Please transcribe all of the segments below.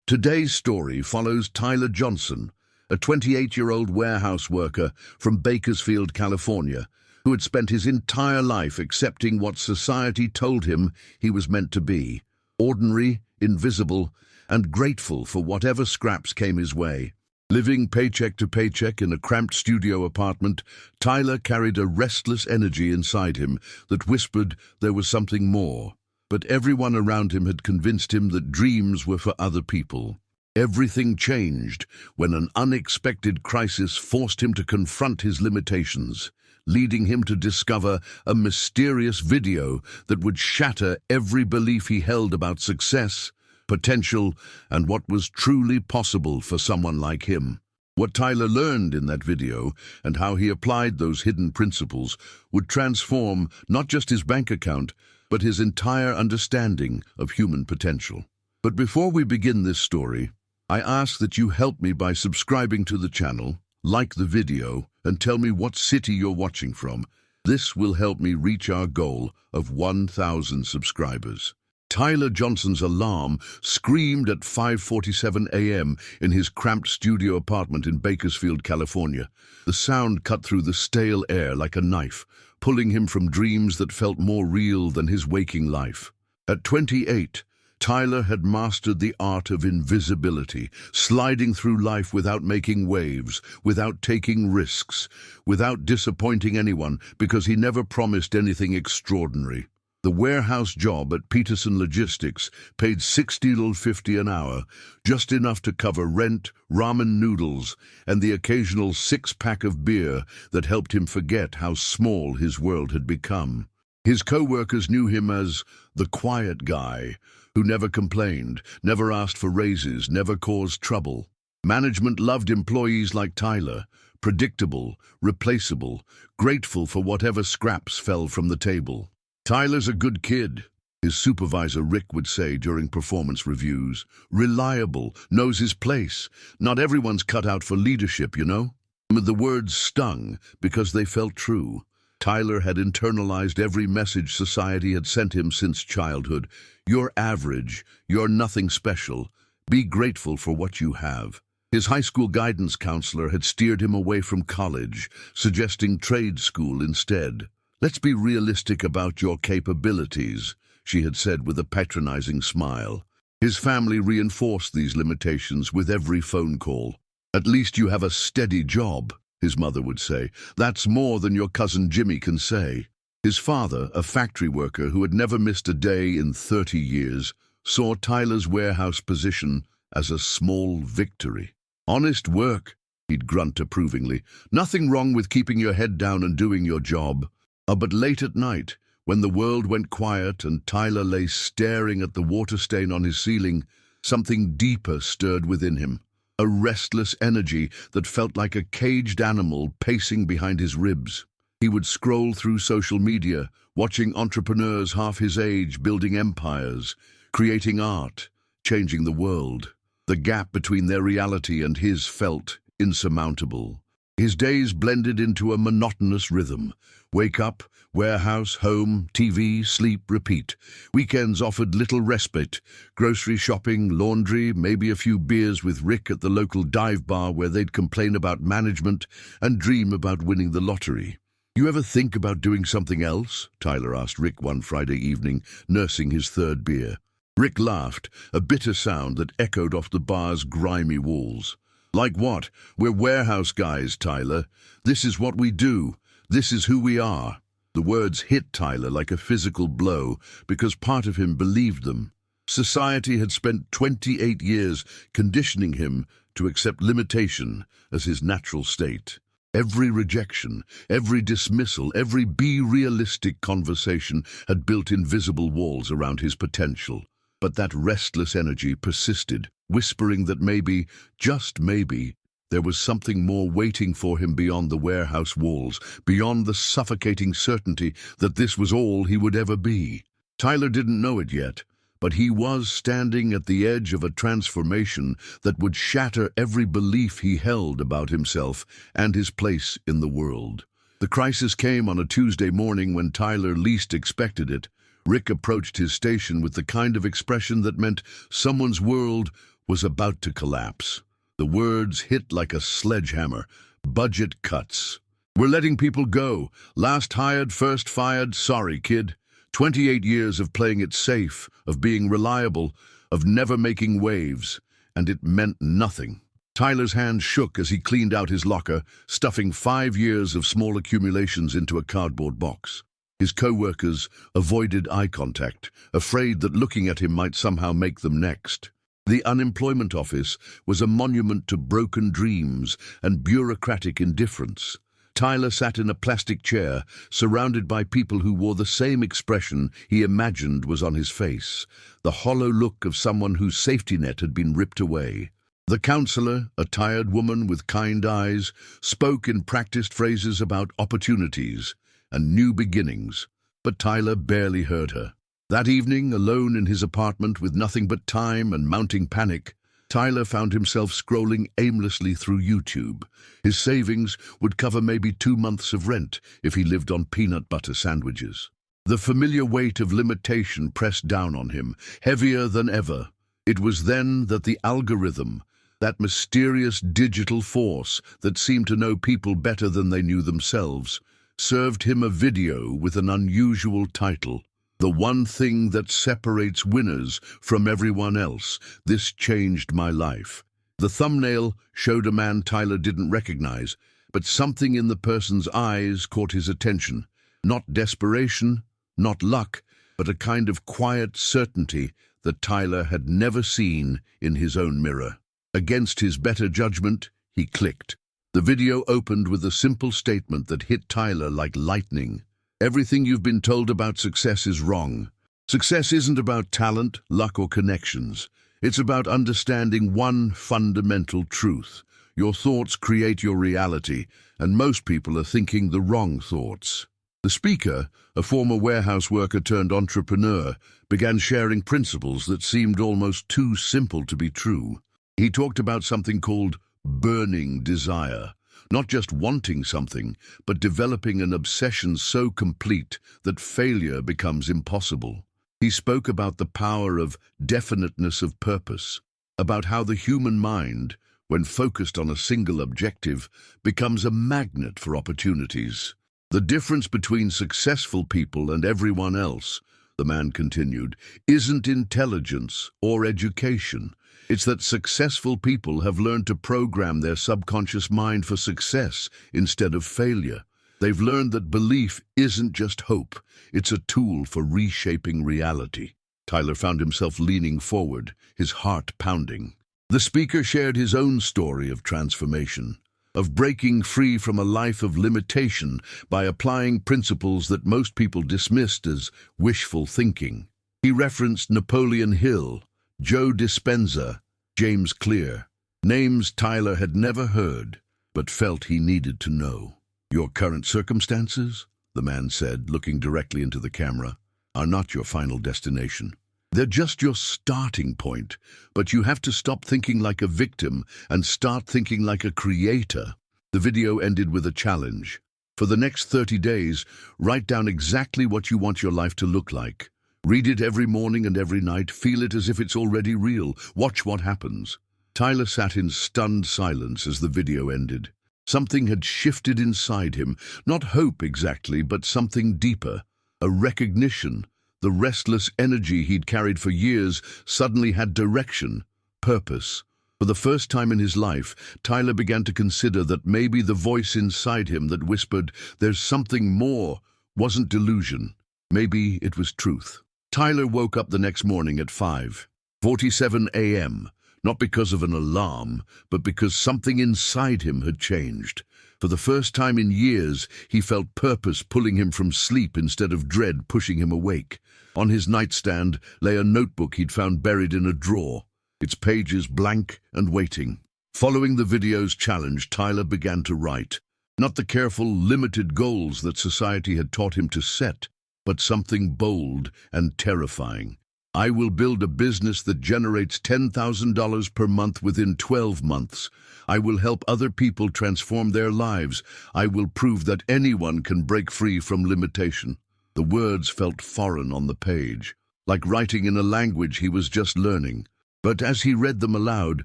Today's story follows Tyler Johnson, a 28-year-old warehouse worker from Bakersfield, California, who had spent his entire life accepting what society told him he was meant to be: ordinary, invisible, and grateful for whatever scraps came his way. Living paycheck to paycheck in a cramped studio apartment, Tyler carried a restless energy inside him that whispered there was something more. But everyone around him had convinced him that dreams were for other people. Everything changed when an unexpected crisis forced him to confront his limitations, leading him to discover a mysterious video that would shatter every belief he held about success, potential, and what was truly possible for someone like him. What Tyler learned in that video and how he applied those hidden principles would transform not just his bank account, but his entire understanding of human potential. But before we begin this story, I ask that you help me by subscribing to the channel, like the video, and tell me what city you're watching from. This will help me reach our goal of 1,000 subscribers. Tyler Johnson's alarm screamed at 5:47 a.m. in his cramped studio apartment in Bakersfield, California. The sound cut through the stale air like a knife, pulling him from dreams that felt more real than his waking life. At 28, Tyler had mastered the art of invisibility, sliding through life without making waves, without taking risks, without disappointing anyone because he never promised anything extraordinary. The warehouse job at Peterson Logistics paid $60.50 an hour, just enough to cover rent, ramen noodles, and the occasional six-pack of beer that helped him forget how small his world had become. His co-workers knew him as the quiet guy, who never complained, never asked for raises, never caused trouble. Management loved employees like Tyler, predictable, replaceable, grateful for whatever scraps fell from the table. "Tyler's a good kid," his supervisor Rick would say during performance reviews. "Reliable, knows his place. Not everyone's cut out for leadership, you know." The words stung because they felt true. Tyler had internalized every message society had sent him since childhood. You're average, you're nothing special. Be grateful for what you have. His high school guidance counselor had steered him away from college, suggesting trade school instead. "Let's be realistic about your capabilities," she had said with a patronizing smile. His family reinforced these limitations with every phone call. "At least you have a steady job," his mother would say. "That's more than your cousin Jimmy can say." His father, a factory worker who had never missed a day in 30 years, saw Tyler's warehouse position as a small victory. "Honest work," he'd grunt approvingly. "Nothing wrong with keeping your head down and doing your job." But late at night, when the world went quiet and Tyler lay staring at the water stain on his ceiling, something deeper stirred within him. A restless energy that felt like a caged animal pacing behind his ribs. He would scroll through social media, watching entrepreneurs half his age building empires, creating art, changing the world. The gap between their reality and his felt insurmountable. His days blended into a monotonous rhythm. Wake up, warehouse, home, TV, sleep, repeat. Weekends offered little respite. Grocery shopping, laundry, maybe a few beers with Rick at the local dive bar where they'd complain about management and dream about winning the lottery. "You ever think about doing something else?" Tyler asked Rick one Friday evening, nursing his third beer. Rick laughed, a bitter sound that echoed off the bar's grimy walls. "Like what? We're warehouse guys, Tyler. This is what we do. This is who we are." The words hit Tyler like a physical blow because part of him believed them. Society had spent 28 years conditioning him to accept limitation as his natural state. Every rejection, every dismissal, every be realistic conversation had built invisible walls around his potential. But that restless energy persisted, whispering that maybe, just maybe, there was something more waiting for him beyond the warehouse walls, beyond the suffocating certainty that this was all he would ever be. Tyler didn't know it yet, but he was standing at the edge of a transformation that would shatter every belief he held about himself and his place in the world. The crisis came on a Tuesday morning when Tyler least expected it. Rick approached his station with the kind of expression that meant someone's world was about to collapse. The words hit like a sledgehammer. Budget cuts. We're letting people go. Last hired, first fired. Sorry, kid. 28 years of playing it safe, of being reliable, of never making waves, and it meant nothing. Tyler's hand shook as he cleaned out his locker, stuffing 5 years of small accumulations into a cardboard box. His co-workers avoided eye contact, afraid that looking at him might somehow make them next. The unemployment office was a monument to broken dreams and bureaucratic indifference. Tyler sat in a plastic chair, surrounded by people who wore the same expression he imagined was on his face, the hollow look of someone whose safety net had been ripped away. The counselor, a tired woman with kind eyes, spoke in practiced phrases about opportunities and new beginnings, but Tyler barely heard her. That evening, alone in his apartment with nothing but time and mounting panic, Tyler found himself scrolling aimlessly through YouTube. His savings would cover maybe 2 months of rent if he lived on peanut butter sandwiches. The familiar weight of limitation pressed down on him, heavier than ever. It was then that the algorithm, that mysterious digital force that seemed to know people better than they knew themselves, served him a video with an unusual title. The one thing that separates winners from everyone else. This changed my life. The thumbnail showed a man Tyler didn't recognize, but something in the person's eyes caught his attention. Not desperation, not luck, but a kind of quiet certainty that Tyler had never seen in his own mirror. Against his better judgment, he clicked. The video opened with a simple statement that hit Tyler like lightning. Everything you've been told about success is wrong. Success isn't about talent, luck, or connections. It's about understanding one fundamental truth. Your thoughts create your reality, and most people are thinking the wrong thoughts. The speaker, a former warehouse worker turned entrepreneur, began sharing principles that seemed almost too simple to be true. He talked about something called burning desire. Not just wanting something, but developing an obsession so complete that failure becomes impossible. He spoke about the power of definiteness of purpose, about how the human mind, when focused on a single objective, becomes a magnet for opportunities. The difference between successful people and everyone else, the man continued, isn't intelligence or education. It's that successful people have learned to program their subconscious mind for success instead of failure. They've learned that belief isn't just hope, it's a tool for reshaping reality. Tyler found himself leaning forward, his heart pounding. The speaker shared his own story of transformation, of breaking free from a life of limitation by applying principles that most people dismissed as wishful thinking. He referenced Napoleon Hill, Joe Dispenza, James Clear, names Tyler had never heard, but felt he needed to know. Your current circumstances, the man said, looking directly into the camera, are not your final destination. They're just your starting point, but you have to stop thinking like a victim and start thinking like a creator. The video ended with a challenge. For the next 30 days, write down exactly what you want your life to look like. Read it every morning and every night, feel it as if it's already real. Watch what happens. Tyler sat in stunned silence as the video ended. Something had shifted inside him, not hope exactly, but something deeper. A recognition. The restless energy he'd carried for years suddenly had direction, purpose. For the first time in his life, Tyler began to consider that maybe the voice inside him that whispered, "There's something more," wasn't delusion. Maybe it was truth. Tyler woke up the next morning at 5:47 a.m., not because of an alarm, but because something inside him had changed. For the first time in years, he felt purpose pulling him from sleep instead of dread pushing him awake. On his nightstand lay a notebook he'd found buried in a drawer, its pages blank and waiting. Following the video's challenge, Tyler began to write. Not the careful, limited goals that society had taught him to set, but something bold and terrifying. I will build a business that generates $10,000 per month within 12 months. I will help other people transform their lives. I will prove that anyone can break free from limitation. The words felt foreign on the page, like writing in a language he was just learning. But as he read them aloud,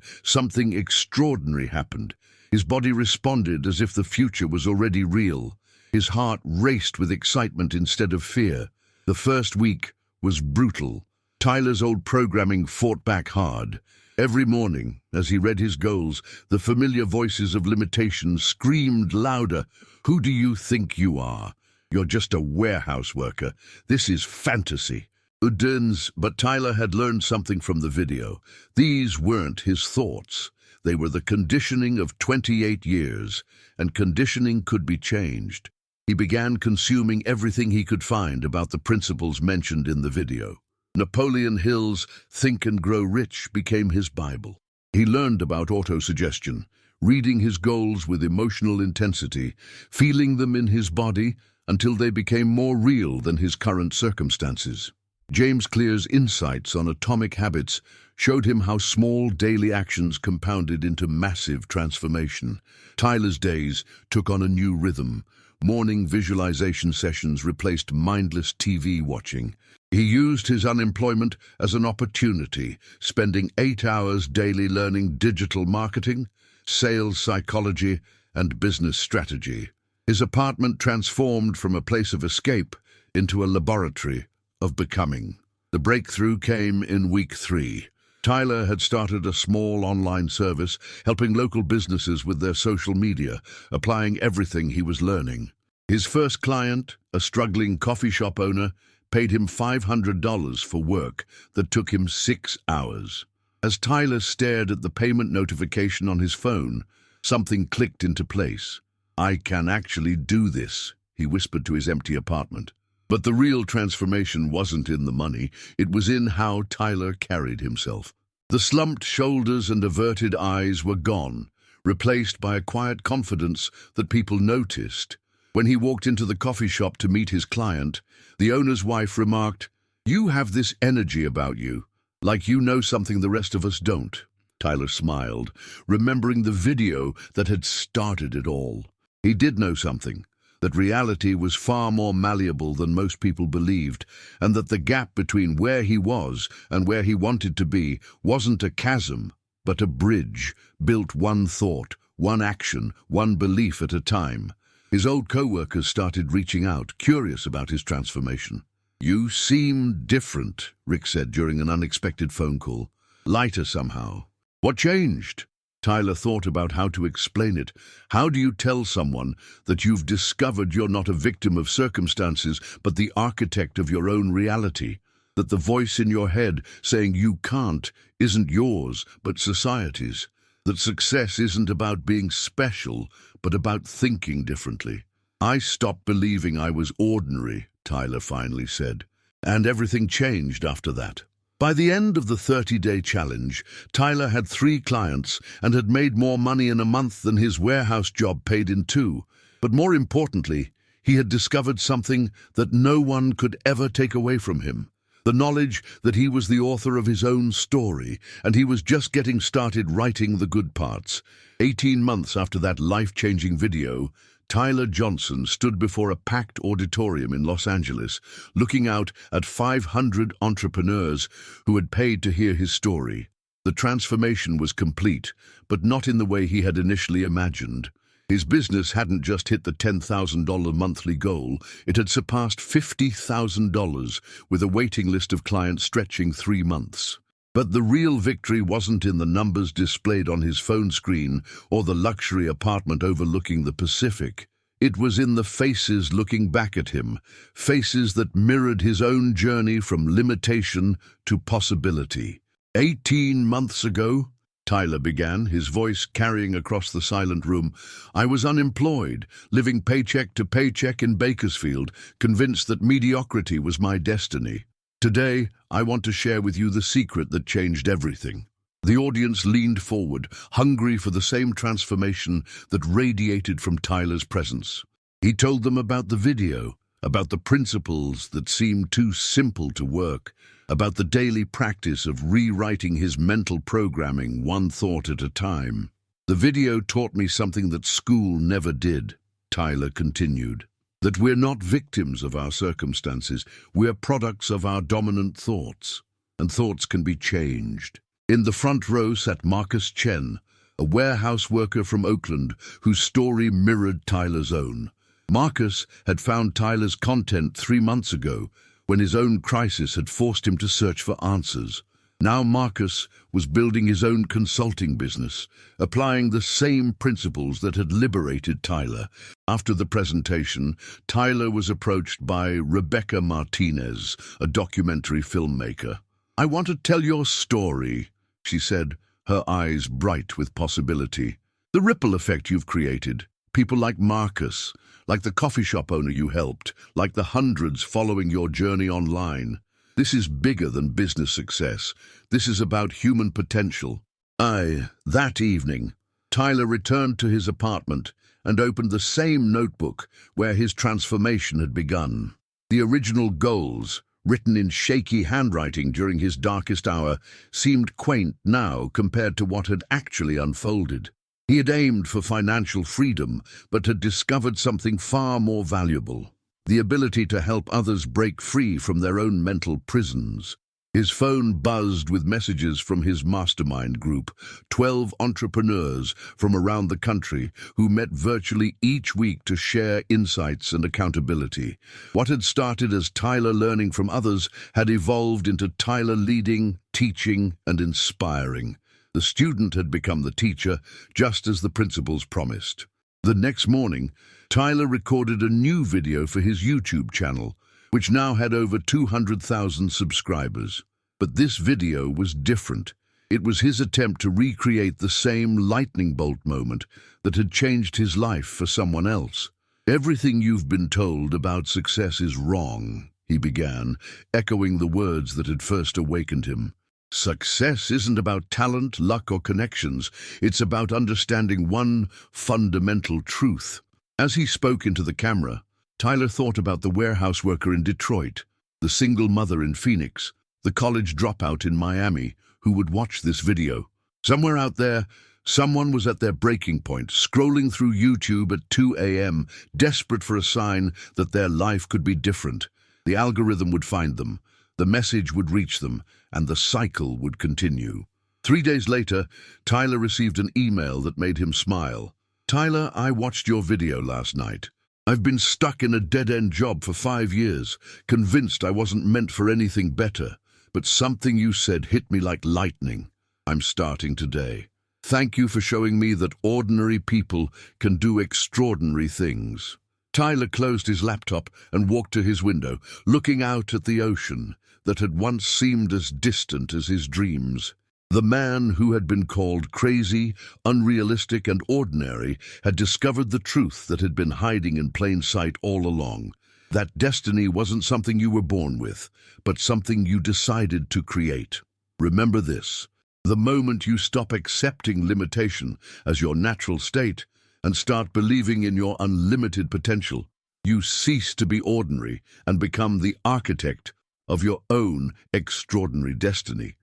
something extraordinary happened. His body responded as if the future was already real. His heart raced with excitement instead of fear. The first week was brutal. Tyler's old programming fought back hard. Every morning, as he read his goals, the familiar voices of limitation screamed louder. "Who do you think you are? You're just a warehouse worker. This is fantasy." But Tyler had learned something from the video. These weren't his thoughts. They were the conditioning of 28 years, and conditioning could be changed. He began consuming everything he could find about the principles mentioned in the video. Napoleon Hill's Think and Grow Rich became his Bible. He learned about autosuggestion, reading his goals with emotional intensity, feeling them in his body until they became more real than his current circumstances. James Clear's insights on atomic habits showed him how small daily actions compounded into massive transformation. Tyler's days took on a new rhythm. Morning visualization sessions replaced mindless TV watching. He used his unemployment as an opportunity, spending 8 hours daily learning digital marketing, sales psychology, and business strategy. His apartment transformed from a place of escape into a laboratory of becoming. The breakthrough came in week 3. Tyler had started a small online service, helping local businesses with their social media, applying everything he was learning. His first client, a struggling coffee shop owner, paid him $500 for work that took him 6 hours. As Tyler stared at the payment notification on his phone, something clicked into place. "I can actually do this," he whispered to his empty apartment. But the real transformation wasn't in the money, it was in how Tyler carried himself. The slumped shoulders and averted eyes were gone, replaced by a quiet confidence that people noticed. When he walked into the coffee shop to meet his client, the owner's wife remarked, "You have this energy about you, like you know something the rest of us don't." Tyler smiled, remembering the video that had started it all. He did know something, that reality was far more malleable than most people believed, and that the gap between where he was and where he wanted to be wasn't a chasm, but a bridge, built one thought, one action, one belief at a time. His old co-workers started reaching out, curious about his transformation. "You seem different," Rick said during an unexpected phone call. "Lighter somehow. What changed?" Tyler thought about how to explain it. How do you tell someone that you've discovered you're not a victim of circumstances, but the architect of your own reality? That the voice in your head saying you can't isn't yours, but society's? That success isn't about being special, but about thinking differently? "I stopped believing I was ordinary," Tyler finally said. And everything changed after that. By the end of the 30-day challenge, Tyler had 3 clients and had made more money in a month than his warehouse job paid in 2. But more importantly, he had discovered something that no one could ever take away from him. The knowledge that he was the author of his own story, and he was just getting started writing the good parts. 18 months after that life-changing video, Tyler Johnson stood before a packed auditorium in Los Angeles, looking out at 500 entrepreneurs who had paid to hear his story. The transformation was complete, but not in the way he had initially imagined. His business hadn't just hit the $10,000 monthly goal, it had surpassed $50,000, with a waiting list of clients stretching 3 months. But the real victory wasn't in the numbers displayed on his phone screen or the luxury apartment overlooking the Pacific. It was in the faces looking back at him, faces that mirrored his own journey from limitation to possibility. 18 months ago, Tyler began, his voice carrying across the silent room, "I was unemployed, living paycheck to paycheck in Bakersfield, convinced that mediocrity was my destiny. Today, I want to share with you the secret that changed everything." The audience leaned forward, hungry for the same transformation that radiated from Tyler's presence. He told them about the video, about the principles that seemed too simple to work, about the daily practice of rewriting his mental programming one thought at a time. "The video taught me something that school never did," Tyler continued. "That we're not victims of our circumstances, we're products of our dominant thoughts, and thoughts can be changed." In the front row sat Marcus Chen, a warehouse worker from Oakland whose story mirrored Tyler's own. Marcus had found Tyler's content 3 months ago when his own crisis had forced him to search for answers. Now Marcus was building his own consulting business, applying the same principles that had liberated Tyler. After the presentation, Tyler was approached by Rebecca Martinez, a documentary filmmaker. "I want to tell your story," she said, her eyes bright with possibility. "The ripple effect you've created. People like Marcus, like the coffee shop owner you helped, like the hundreds following your journey online. This is bigger than business success. This is about human potential." That evening, Tyler returned to his apartment and opened the same notebook where his transformation had begun. The original goals, written in shaky handwriting during his darkest hour, seemed quaint now compared to what had actually unfolded. He had aimed for financial freedom, but had discovered something far more valuable: the ability to help others break free from their own mental prisons. His phone buzzed with messages from his mastermind group, 12 entrepreneurs from around the country who met virtually each week to share insights and accountability. What had started as Tyler learning from others had evolved into Tyler leading, teaching, and inspiring. The student had become the teacher, just as the principals promised. The next morning, Tyler recorded a new video for his YouTube channel, which now had over 200,000 subscribers. But this video was different. It was his attempt to recreate the same lightning bolt moment that had changed his life for someone else. "Everything you've been told about success is wrong," he began, echoing the words that had first awakened him. "Success isn't about talent, luck, or connections. It's about understanding one fundamental truth." As he spoke into the camera, Tyler thought about the warehouse worker in Detroit, the single mother in Phoenix, the college dropout in Miami who would watch this video. Somewhere out there, someone was at their breaking point, scrolling through YouTube at 2 a.m., desperate for a sign that their life could be different. The algorithm would find them, the message would reach them, and the cycle would continue. 3 days later, Tyler received an email that made him smile. "Tyler, I watched your video last night. I've been stuck in a dead-end job for 5 years, convinced I wasn't meant for anything better. But something you said hit me like lightning. I'm starting today. Thank you for showing me that ordinary people can do extraordinary things." Tyler closed his laptop and walked to his window, looking out at the ocean that had once seemed as distant as his dreams. The man who had been called crazy, unrealistic, and ordinary had discovered the truth that had been hiding in plain sight all along. That destiny wasn't something you were born with, but something you decided to create. Remember this: the moment you stop accepting limitation as your natural state and start believing in your unlimited potential, you cease to be ordinary and become the architect of your own extraordinary destiny.